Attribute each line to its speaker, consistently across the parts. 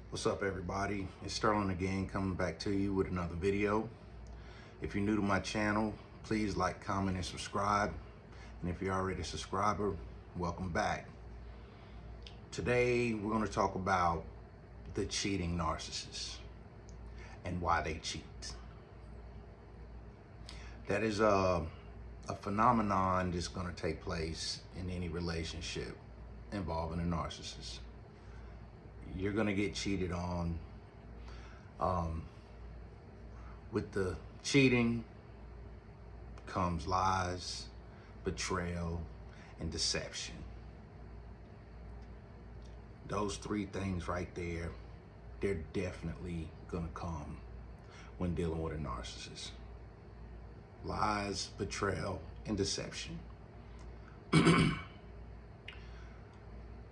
Speaker 1: What's up, everybody? It's Sterling again, coming back to you with another video. If you're new to my channel, please like, comment, and subscribe. And if you're already a subscriber, welcome back. Today, we're going to talk about the cheating narcissist and why they cheat. That is a phenomenon that's going to take place in any relationship involving a narcissist. You're going to get cheated on. With the cheating comes lies, betrayal, and deception. Those three things right there, they're definitely going to come when dealing with a narcissist. Lies, betrayal, and deception.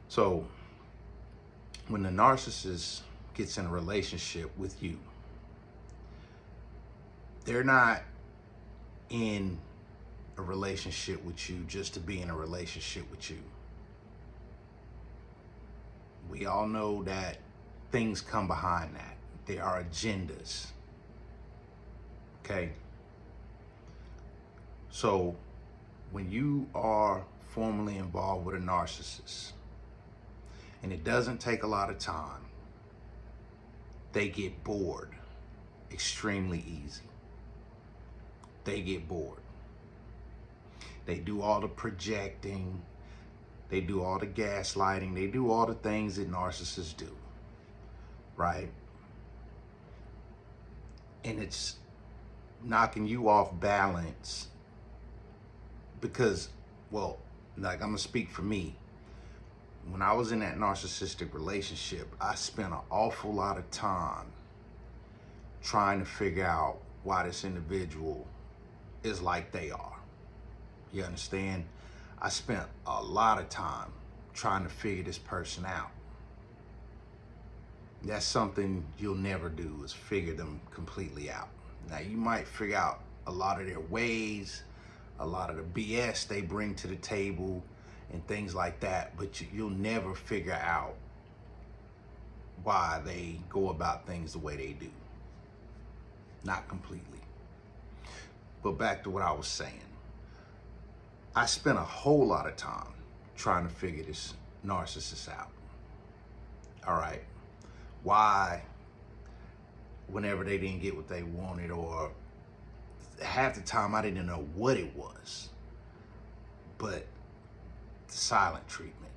Speaker 1: So, when the narcissist gets in a relationship with you, they're not in a relationship with you just to be in a relationship with you. We all know that things come behind that. There are agendas. Okay? So, when you are formally involved with a narcissist, and it doesn't take a lot of time, they get bored extremely easy. They get bored. They do all the projecting, they do all the gaslighting, they do all the things that narcissists do, right? And it's knocking you off balance because, well, like, I'm gonna speak for me. When I was in that narcissistic relationship, I spent an awful lot of time trying to figure out why this individual is like they are. You understand? I spent a lot of time trying to figure this person out. That's something you'll never do, is figure them completely out. Now, you might figure out a lot of their ways, a lot of the BS they bring to the table, and things like that, but you'll never figure out why they go about things the way they do. Not completely. But back to what I was saying. I spent a whole lot of time trying to figure this narcissist out. All right. Why, whenever they didn't get what they wanted, or half the time I didn't know what it was, but silent treatment.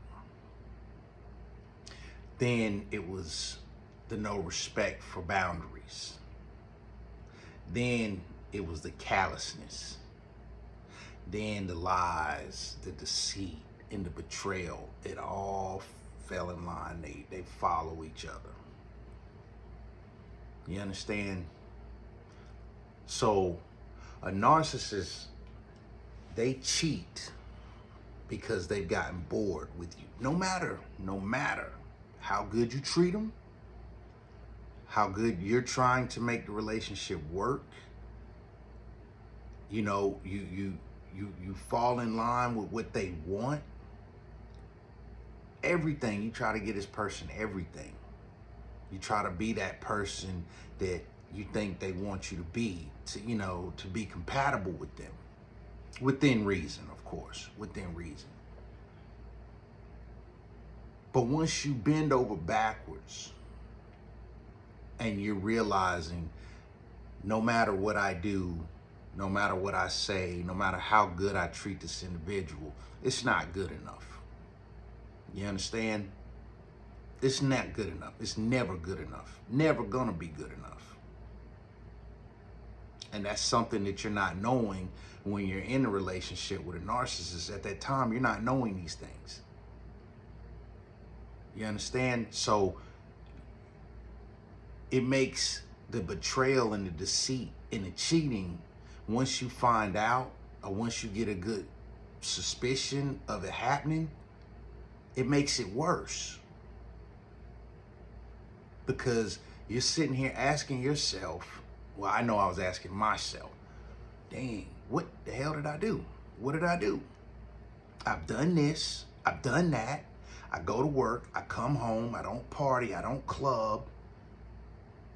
Speaker 1: Then it was the no respect for boundaries. Then it was the callousness. Then the lies, the deceit, and the betrayal. It all fell in line. They follow each other. You understand? So a narcissist, they cheat because they've gotten bored with you. No matter how good you treat them, how good you're trying to make the relationship work, you know, you fall in line with what they want. Everything, you try to get this person everything. You try to be that person that you think they want you to be, to be compatible with them. Within reason, of course, within reason. But once you bend over backwards and you're realizing no matter what I do, no matter what I say, no matter how good I treat this individual, it's not good enough. You understand? It's not good enough. It's never good enough. Never gonna be good enough. And that's something that you're not knowing when you're in a relationship with a narcissist. At that time, you're not knowing these things. You understand? So it makes the betrayal and the deceit and the cheating, once you find out, or once you get a good suspicion of it happening, it makes it worse. Because you're sitting here asking yourself, well, I know I was asking myself, dang, what the hell did I do? What did I do? I've done this, I've done that, I go to work, I come home, I don't party, I don't club.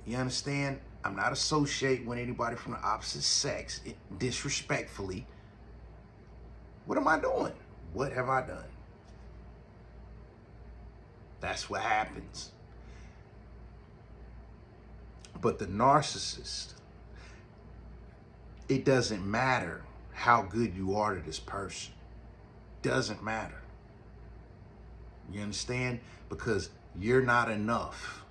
Speaker 1: You understand? I'm not associating with anybody from the opposite sex disrespectfully. What am I doing? What have I done? That's what happens. But the narcissist, it doesn't matter how good you are to this person. Doesn't matter. You understand? Because you're not enough.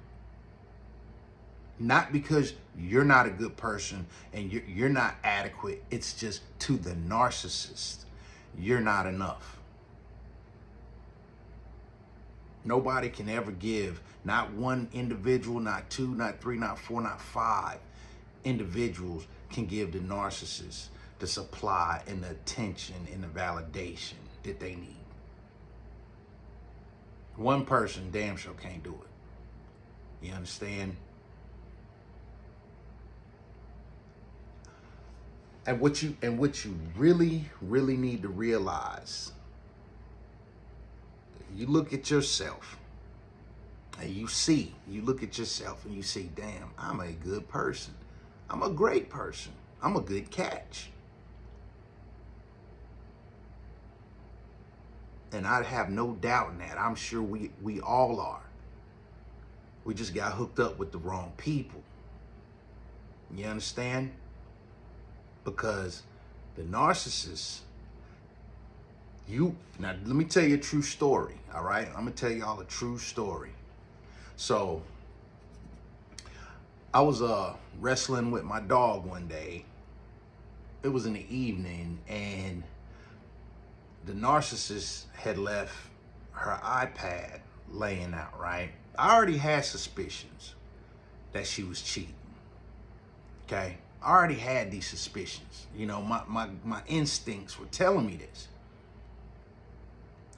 Speaker 1: Not because you're not a good person and you're not adequate. It's just to the narcissist, you're not enough. Nobody can ever give, not one individual, not two, not three, not four, not five individuals can give the narcissist the supply and the attention and the validation that they need. One person damn sure can't do it. You understand? And what you really, really need to realize, you look at yourself and you look at yourself and you say, damn, I'm a good person. I'm a great person. I'm a good catch. And I have no doubt in that. I'm sure we all are. We just got hooked up with the wrong people. You understand? Because the narcissist, now let me tell you a true story, all right? I'm gonna tell y'all a true story. So I was wrestling with my dog one day. It was in the evening, and the narcissist had left her iPad laying out, right? I already had suspicions that she was cheating, okay? I already had these suspicions. You know, my instincts were telling me this.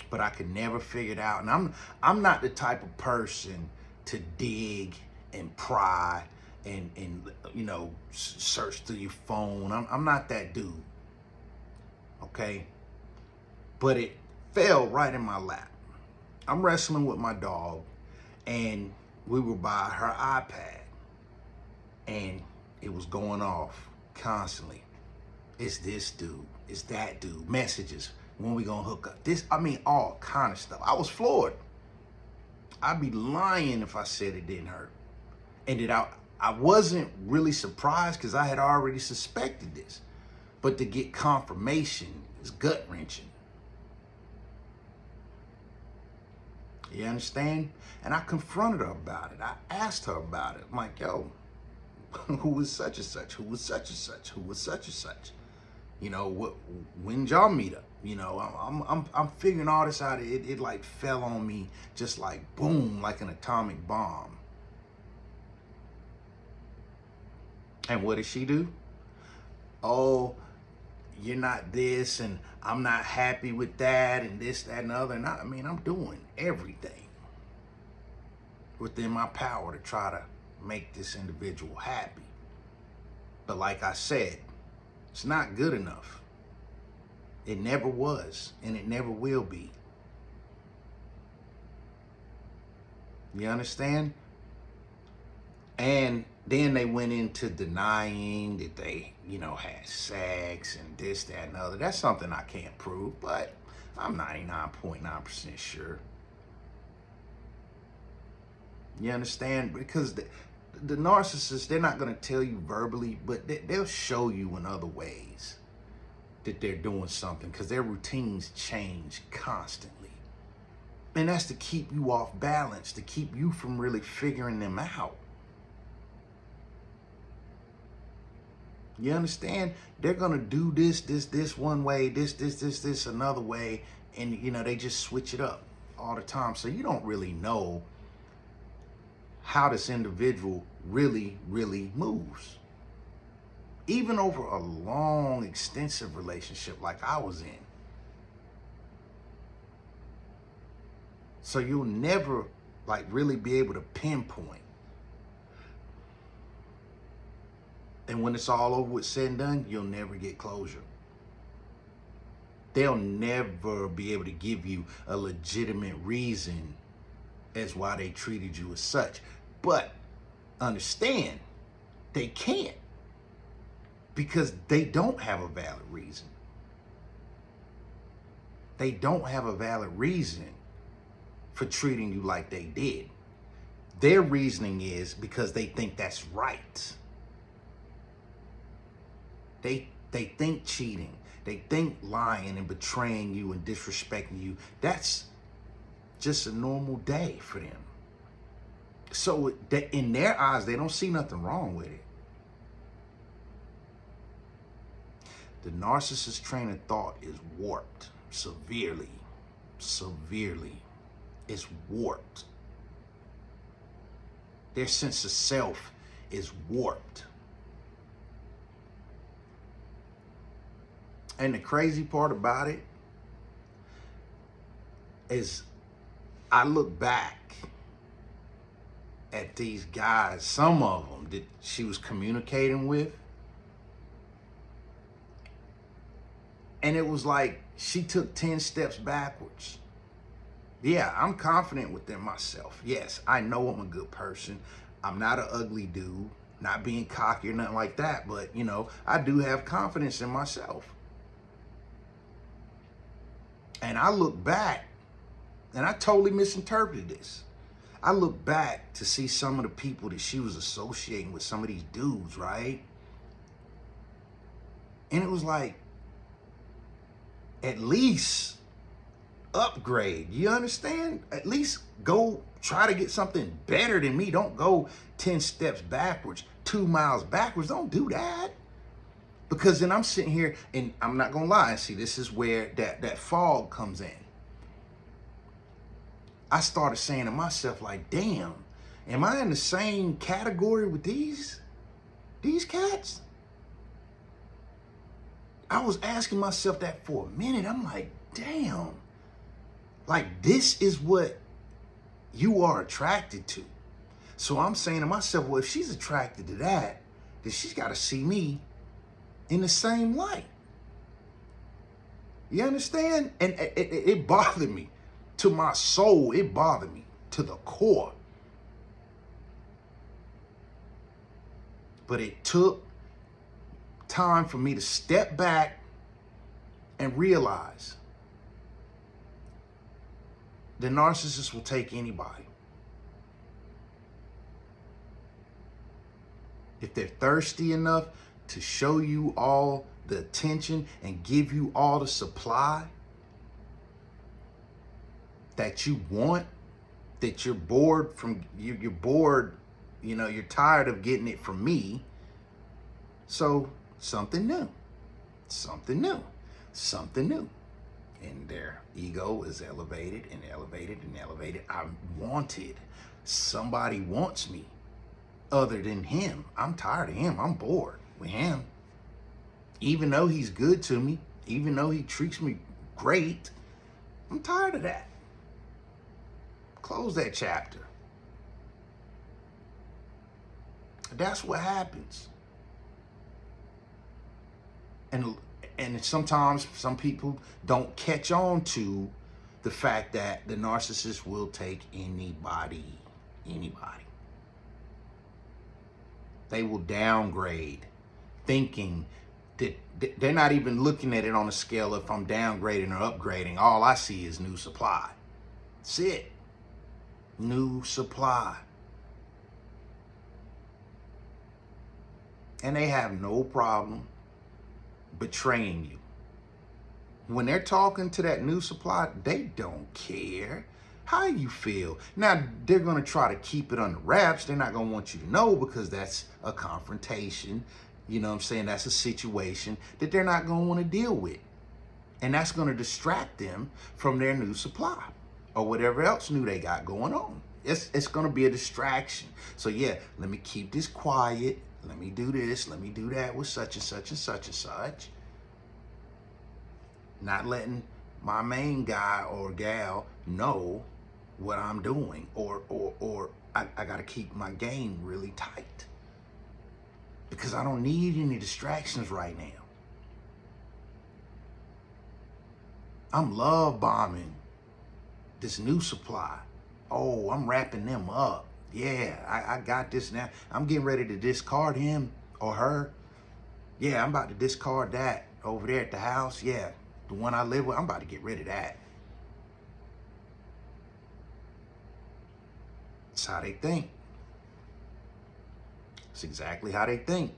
Speaker 1: But I could never figure it out. And I'm not the type of person to dig and pry and you know, search through your phone. I'm not that dude. Okay? But it fell right in my lap. I'm wrestling with my dog, and we were by her iPad, and it was going off constantly. It's this dude, it's that dude, messages, when we gonna hook up? This, I mean, all kind of stuff. I was floored. I'd be lying if I said it didn't hurt. And I wasn't really surprised because I had already suspected this. But to get confirmation is gut-wrenching. You understand? And I confronted her about it. I asked her about it. I'm like, yo, who was such and such? Who was such and such? Who was such and such? You know, when y'all meet up? You know, I'm figuring all this out. It like fell on me just like boom, like an atomic bomb. And what did she do? Oh, you're not this, and I'm not happy with that, and this, that, and the other. And I mean, I'm doing everything within my power to try to make this individual happy. But like I said, it's not good enough. It never was, and it never will be. You understand? And then they went into denying that they, you know, had sex and this, that, and the other. That's something I can't prove, but I'm 99.9% sure. You understand? Because the narcissists, they're not going to tell you verbally, but they'll show you in other ways that they're doing something, because their routines change constantly. And that's to keep you off balance, to keep you from really figuring them out. You understand? They're going to do this one way, this another way. And, you know, they just switch it up all the time. So you don't really know how this individual really, really moves. Even over a long, extensive relationship like I was in. So you'll never like really be able to pinpoint. And when it's all over with, said and done, you'll never get closure. They'll never be able to give you a legitimate reason as why they treated you as such. But understand, they can't, because they don't have a valid reason. They don't have a valid reason for treating you like they did. Their reasoning is because they think that's right. They think cheating, they think lying and betraying you and disrespecting you, that's just a normal day for them. So in their eyes, they don't see nothing wrong with it. The narcissist train of thought is warped severely. It's warped. Their sense of self is warped. And the crazy part about it is I look back at these guys, some of them that she was communicating with, and it was like she took 10 steps backwards. Yeah, I'm confident within myself. Yes, I know I'm a good person. I'm not an ugly dude, not being cocky or nothing like that, but you know, I do have confidence in myself. And I look back, and I totally misinterpreted this. I look back to see some of the people that she was associating with, some of these dudes, right? And it was like, at least upgrade. You understand? At least go try to get something better than me. Don't go 10 steps backwards, 2 miles backwards. Don't do that. Because then I'm sitting here, and I'm not gonna lie, see, this is where that fog comes in. I started saying to myself, like, damn, am I in the same category with these cats? I was asking myself that for a minute. I'm like, damn, like this is what you are attracted to. So I'm saying to myself, well, if she's attracted to that, then she's got to see me in the same light. You understand? And it bothered me to my soul. It bothered me to the core. But it took time for me to step back and realize the narcissist will take anybody. If they're thirsty enough to show you all the attention and give you all the supply that you want, that you're bored from, you're bored, you know, you're tired of getting it from me. So something new, something new, something new. And their ego is elevated and elevated and elevated. I'm wanted. Somebody wants me other than him. I'm tired of him. I'm bored with him. Even though he's good to me, even though he treats me great, I'm tired of that. Close that chapter. That's what happens. And sometimes some people don't catch on to the fact that the narcissist will take anybody. They will downgrade, thinking that they're not even looking at it on a scale if I'm downgrading or upgrading. All I see is new supply. That's it. New supply. And they have no problem betraying you. When they're talking to that new supply, they don't care how you feel. Now, they're going to try to keep it under wraps. They're not going to want you to know, because that's a confrontation. You know what I'm saying? That's a situation that they're not going to want to deal with. And that's going to distract them from their new supply or whatever else new they got going on. It's going to be a distraction. So yeah, let me keep this quiet. Let me do this. Let me do that with such and such and such and such. Not letting my main guy or gal know what I'm doing, or I got to keep my game really tight because I don't need any distractions right now. I'm love bombing this new supply. Oh, I'm wrapping them up. Yeah, I got this now. I'm getting ready to discard him or her. Yeah, I'm about to discard that over there at the house. Yeah, the one I live with, I'm about to get rid of that. That's how they think. It's exactly how they think.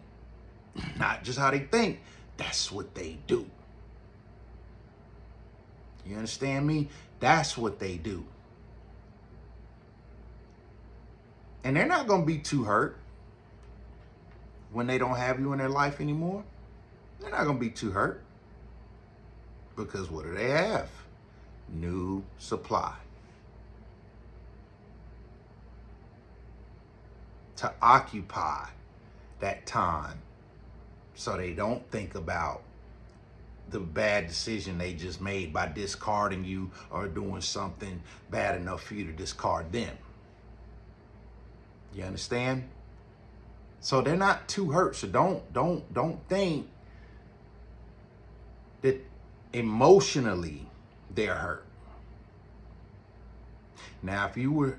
Speaker 1: Not just how they think, that's what they do. You understand me? That's what they do. And they're not going to be too hurt when they don't have you in their life anymore. They're not going to be too hurt. Because what do they have? New supply. To occupy that time so they don't think about the bad decision they just made by discarding you or doing something bad enough for you to discard them. You understand? So they're not too hurt. So don't think that emotionally they're hurt. Now, if you were,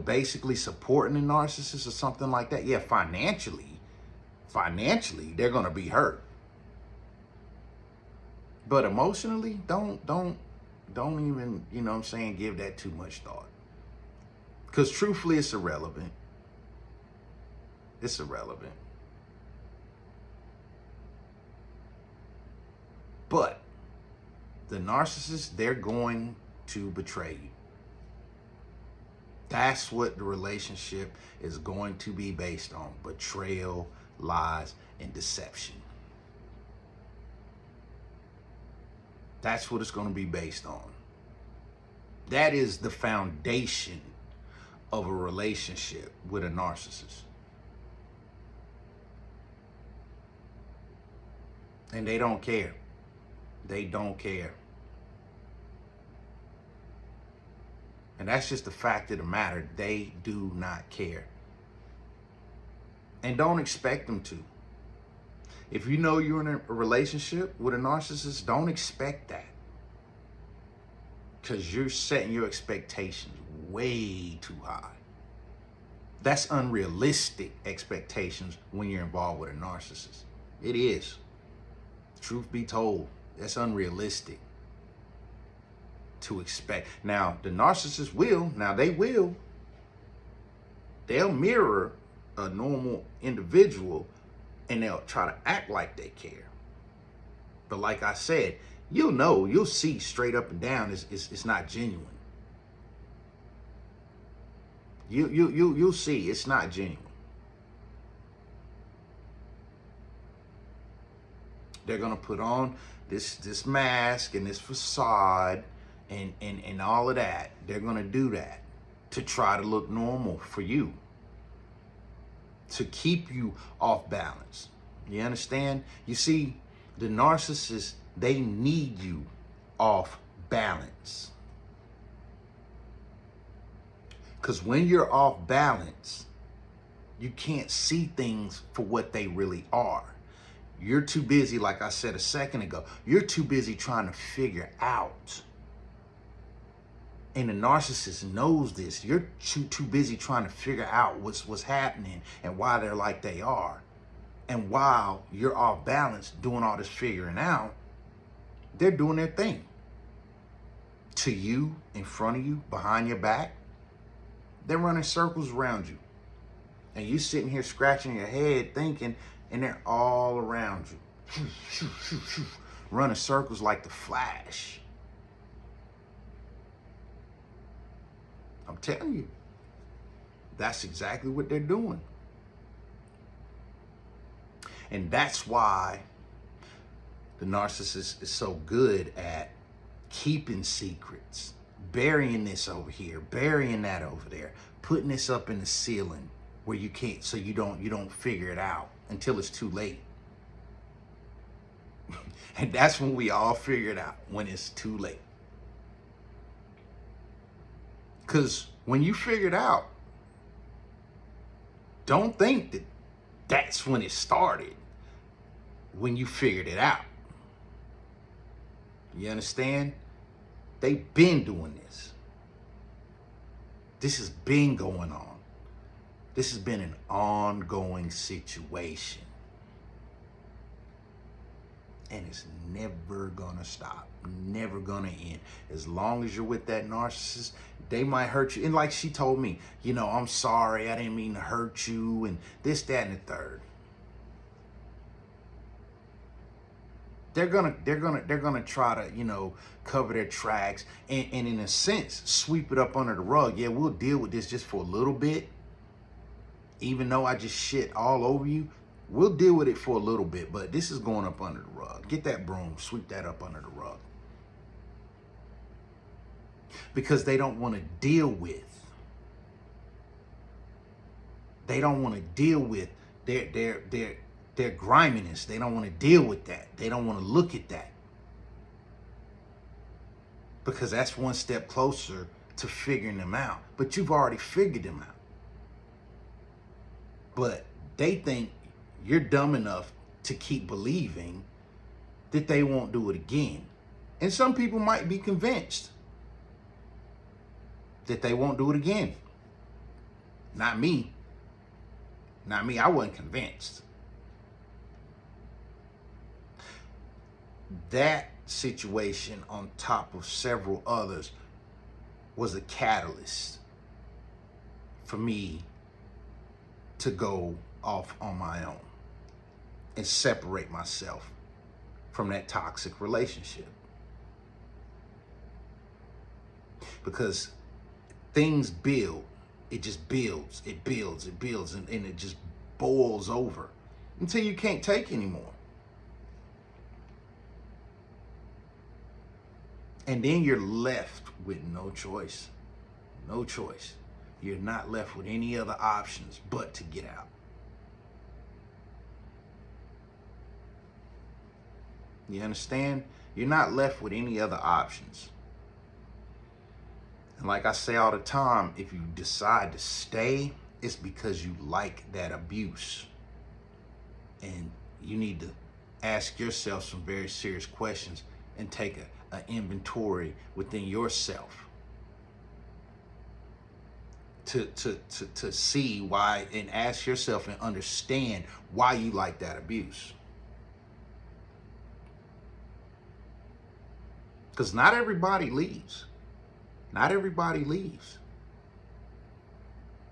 Speaker 1: basically supporting a narcissist or something like that, yeah, financially, they're going to be hurt. But emotionally, don't even, give that too much thought. Because truthfully, it's irrelevant. It's irrelevant. But the narcissist, they're going to betray you. That's what the relationship is going to be based on. Betrayal, lies, and deception. That's what it's going to be based on. That is the foundation of a relationship with a narcissist. And they don't care. They don't care. And that's just the fact of the matter. They do not care. And don't expect them to. If you know you're in a relationship with a narcissist, don't expect that. Because you're setting your expectations way too high. That's unrealistic expectations when you're involved with a narcissist. It is. Truth be told, that's unrealistic to expect. Now, the narcissist they'll mirror a normal individual and they'll try to act like they care. But like I said, you'll see straight up and down it's not genuine. You'll see it's not genuine. They're gonna put on this mask and this facade and all of that. They're gonna do that to try to look normal for you, to keep you off balance. You understand? You see, the narcissists, they need you off balance. Because when you're off balance, you can't see things for what they really are. You're too busy, like I said a second ago, you're too busy trying to figure out. And the narcissist knows this. You're too busy trying to figure out what's happening and why they're like they are. And while you're off balance doing all this figuring out, they're doing their thing. To you, in front of you, behind your back, they're running circles around you. And you sitting here scratching your head thinking, and they're all around you. Running circles like the Flash. I'm telling you, that's exactly what they're doing. And that's why the narcissist is so good at keeping secrets, burying this over here, burying that over there, putting this up in the ceiling where you can't, so you don't figure it out until it's too late. And that's when we all figure it out, when it's too late. Because when you figure it out, don't think that that's when it started, when you figured it out. You understand? They've been doing this. This has been going on. This has been an ongoing situation. And it's never gonna stop, never gonna end. As long as you're with that narcissist, they might hurt you. And like she told me, you know, I'm sorry, I didn't mean to hurt you, and this, that, and the third. They're gonna try to, you know, cover their tracks and in a sense, sweep it up under the rug. Yeah, we'll deal with this just for a little bit. Even though I just shit all over you, we'll deal with it for a little bit, but this is going up under the rug. Get that broom, sweep that up under the rug. Because they don't want to deal with. They don't want to deal with their griminess. They don't want to deal with that. They don't want to look at that. Because that's one step closer to figuring them out. But you've already figured them out. But they think you're dumb enough to keep believing that they won't do it again. And some people might be convinced that they won't do it again. Not me. Not me. I wasn't convinced. That situation, on top of several others, was a catalyst for me to go off on my own and separate myself from that toxic relationship. Because things build, it just builds, it builds, it builds, and it just boils over until you can't take anymore. And then you're left with no choice. No choice. You're not left with any other options but to get out. You understand? You're not left with any other options. And like I say all the time, if you decide to stay, it's because you like that abuse. And you need to ask yourself some very serious questions and take an inventory within yourself to see why, and ask yourself and understand why you like that abuse. Because not everybody leaves. Not everybody leaves.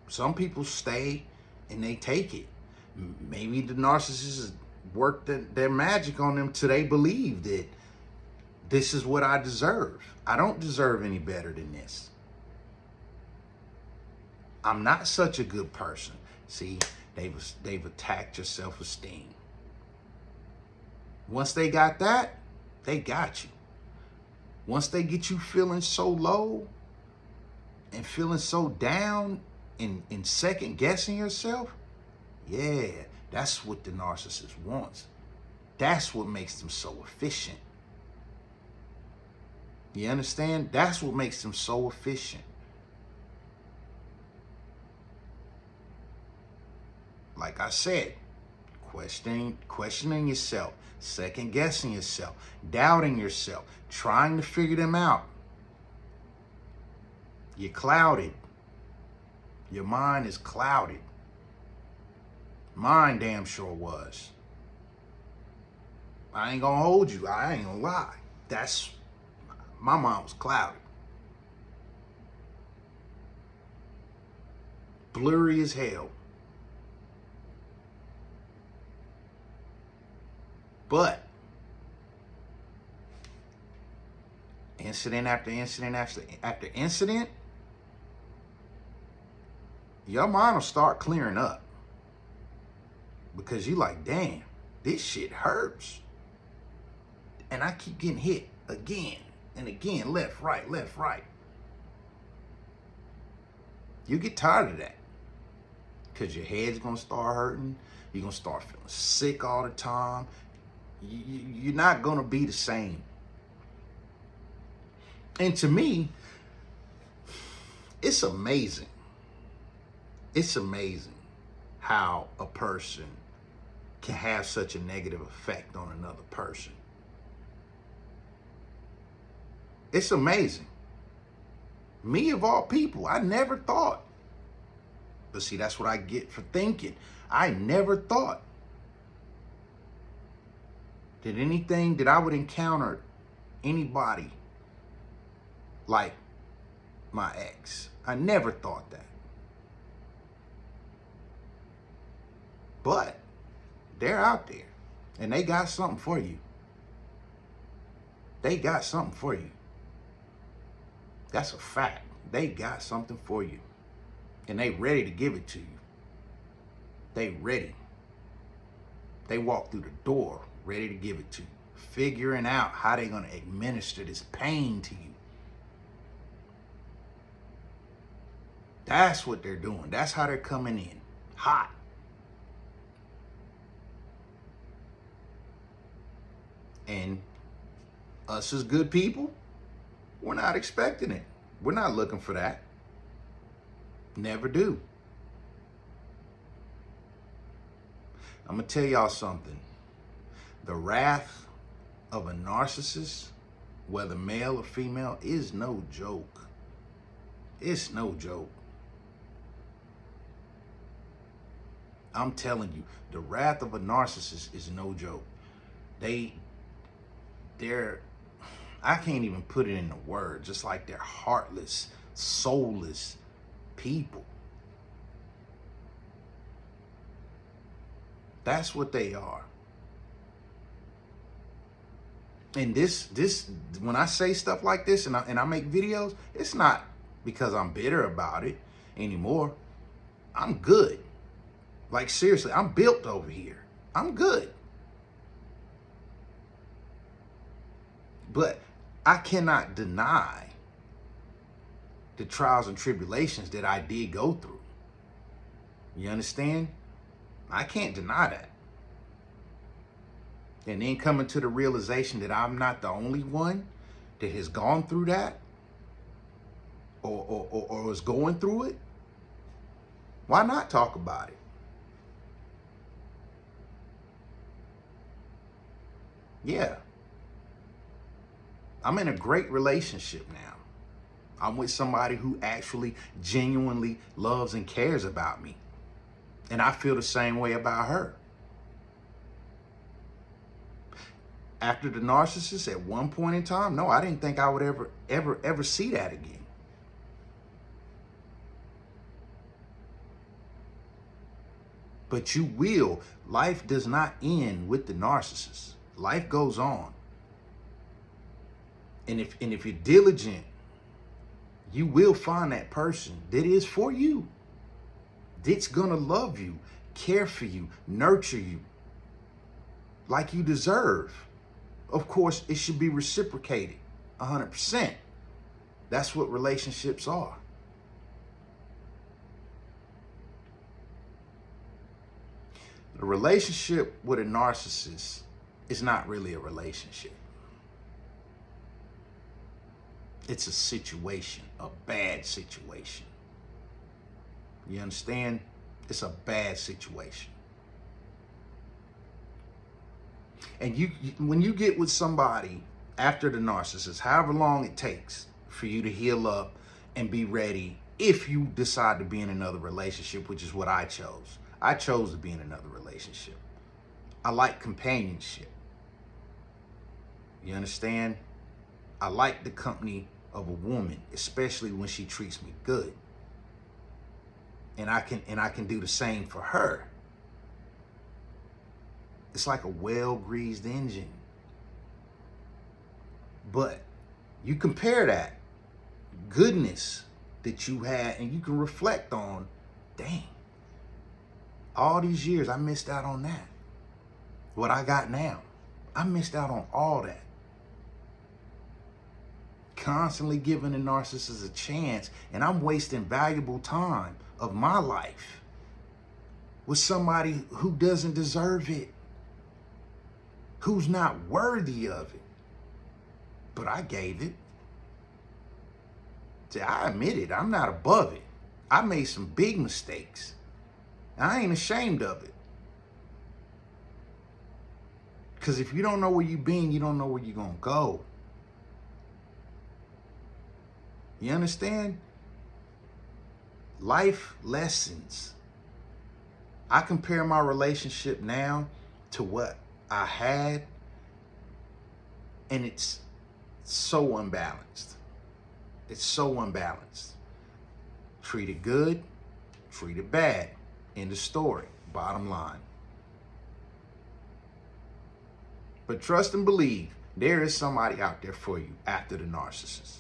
Speaker 1: Some people stay and they take it. Maybe the narcissists worked their magic on them till they believe that this is what I deserve. I don't deserve any better than this. I'm not such a good person. See, they've attacked your self-esteem. Once they got that, they got you. Once they get you feeling so low and feeling so down and second guessing yourself, yeah, that's what the narcissist wants. That's what makes them so efficient. You understand? That's what makes them so efficient. Like I said, questioning yourself, second guessing yourself, doubting yourself, trying to figure them out. You're clouded. Your mind is clouded. Mine damn sure was. I ain't gonna hold you. I ain't gonna lie. My mind was clouded. Blurry as hell. But incident after incident after incident, your mind will start clearing up. Because you like, damn, this shit hurts. And I keep getting hit again and again, left, right, left, right. You get tired of that. Because your head's going to start hurting. You're going to start feeling sick all the time. You're not going to be the same. And to me, it's amazing. It's amazing how a person can have such a negative effect on another person. It's amazing. Me of all people, I never thought. But see, that's what I get for thinking. I never thought that I would encounter anybody like my ex. I never thought that. But they're out there and they got something for you. They got something for you. That's a fact. They got something for you. And they ready to give it to you. They ready. They walk through the door ready to give it to you. Figuring out how they're going to administer this pain to you. That's what they're doing. That's how they're coming in. Hot. And us as good people, we're not expecting it. We're not looking for that. Never do. I'm going to tell y'all something. The wrath of a narcissist, whether male or female, is no joke. It's no joke. I'm telling you, the wrath of a narcissist is no joke. They're, I can't even put it into words, just like they're heartless, soulless people. That's what they are. And this, when I say stuff like this and I make videos, it's not because I'm bitter about it anymore. I'm good. Like seriously, I'm built over here. I'm good. But I cannot deny the trials and tribulations that I did go through. You understand? I can't deny that. And then coming to the realization that I'm not the only one that has gone through that or is going through it. Why not talk about it? Yeah. I'm in a great relationship now. I'm with somebody who actually genuinely loves and cares about me. And I feel the same way about her. After the narcissist, at one point in time, no, I didn't think I would ever see that again. But you will. Life does not end with the narcissist. Life goes on. And if you're diligent, you will find that person that is for you. That's gonna love you, care for you, nurture you like you deserve. Of course, it should be reciprocated 100%. That's what relationships are. The relationship with a narcissist is not really a relationship. It's a situation, a bad situation. You understand? It's a bad situation. And when you get with somebody after the narcissist, however long it takes for you to heal up and be ready, if you decide to be in another relationship, which is what I chose. I chose to be in another relationship. I like companionship. You understand? I like the company of a woman, especially when she treats me good. And I can do the same for her. It's like a well-greased engine. But you compare that goodness that you had and you can reflect on, dang, all these years I missed out on that. What I got now, I missed out on all that. Constantly giving the narcissist a chance, and I'm wasting valuable time of my life with somebody who doesn't deserve it, who's not worthy of it. But I gave it. See, I admit it. I'm not above it. I made some big mistakes. And I ain't ashamed of it. Because if you don't know where you've been, you don't know where you're going to go. You understand? Life lessons. I compare my relationship now to what I had, and it's so unbalanced. It's so unbalanced. Treated good, treated bad. End of story. Bottom line. But trust and believe, there is somebody out there for you after the narcissist.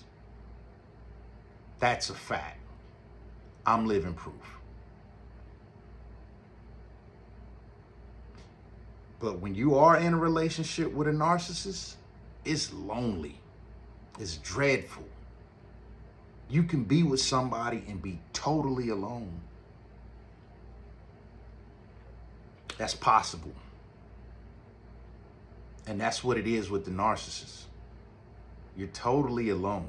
Speaker 1: That's a fact. I'm living proof. But when you are in a relationship with a narcissist, it's lonely. It's dreadful. You can be with somebody and be totally alone. That's possible. And that's what it is with the narcissist. You're totally alone.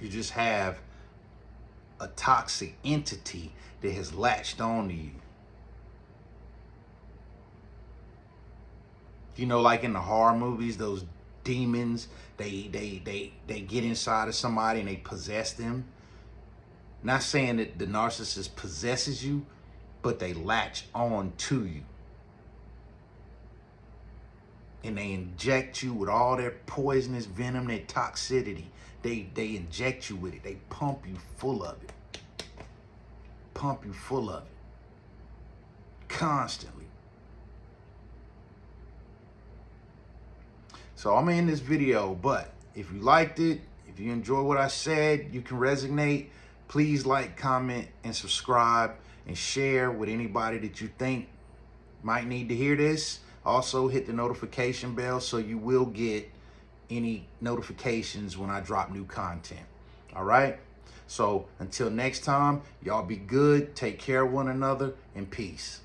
Speaker 1: You just have a toxic entity that has latched on to you. You know, like in the horror movies, those demons, they get inside of somebody and they possess them. Not saying that the narcissist possesses you, but they latch on to you. And they inject you with all their poisonous venom, their toxicity. They inject you with it. They pump you full of it. Pump you full of it. Constantly. So I'm in this video, but if you liked it, if you enjoy what I said, you can resonate. Please like, comment, and subscribe, and share with anybody that you think might need to hear this. Also, hit the notification bell so you will get any notifications when I drop new content. All right? So until next time, y'all be good, take care of one another, and peace.